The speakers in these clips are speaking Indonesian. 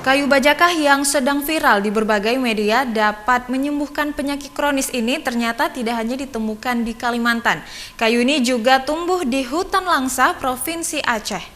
Kayu bajakah yang sedang viral di berbagai media dapat menyembuhkan penyakit kronis ini ternyata tidak hanya ditemukan di Kalimantan. Kayu ini juga tumbuh di hutan Langsa, Provinsi Aceh.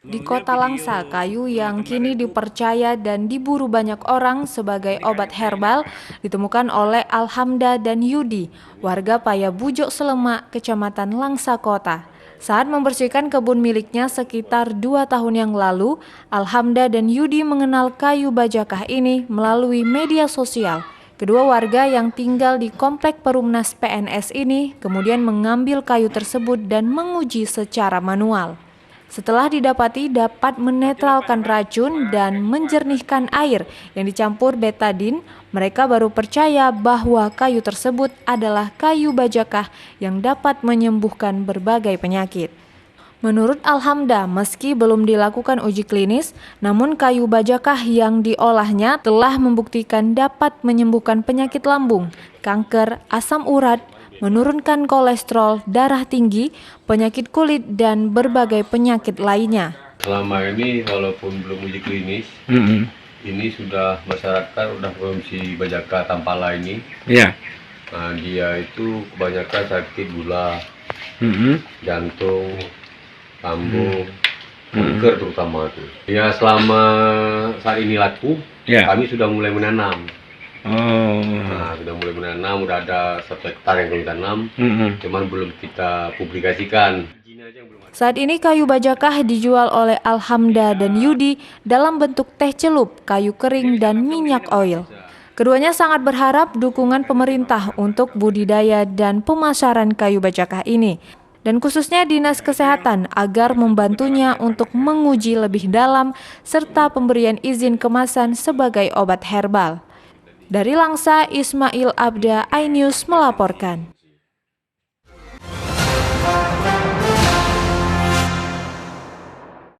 Di kota Langsa, kayu yang kini dipercaya dan diburu banyak orang sebagai obat herbal ditemukan oleh Alhamda dan Yudi, warga Payabujok Selemak, Kecamatan Langsa Kota. Saat membersihkan kebun miliknya sekitar 2 tahun yang lalu, Alhamda dan Yudi mengenal kayu bajakah ini melalui media sosial. Kedua warga yang tinggal di komplek Perumnas PNS ini kemudian mengambil kayu tersebut dan menguji secara manual. Setelah didapati dapat menetralkan racun dan menjernihkan air yang dicampur betadin, mereka baru percaya bahwa kayu tersebut adalah kayu bajakah yang dapat menyembuhkan berbagai penyakit. Menurut Alhamda, meski belum dilakukan uji klinis, namun kayu bajakah yang diolahnya telah membuktikan dapat menyembuhkan penyakit lambung, kanker, asam urat, menurunkan kolesterol, darah tinggi, penyakit kulit, dan berbagai penyakit lainnya. Selama ini walaupun belum uji klinis, ini sudah masyarakat udah konsumsi bajakah tampala ini. Iya. Nah, dia itu kebanyakan sakit gula, jantung, lambung, kanker terutama itu. Ya selama saat ini laku, kami sudah mulai menanam. Nah, sudah mulai menanam, udah ada 1 hektar yang kami tanam, cuman belum kita publikasikan. Saat ini kayu bajakah dijual oleh Alhamda dan Yudi dalam bentuk teh celup, kayu kering, dan minyak oil. Keduanya sangat berharap dukungan pemerintah untuk budidaya dan pemasaran kayu bajakah ini, dan khususnya Dinas Kesehatan agar membantunya untuk menguji lebih dalam serta pemberian izin kemasan sebagai obat herbal. Dari Langsa, Ismail Abda, iNews melaporkan.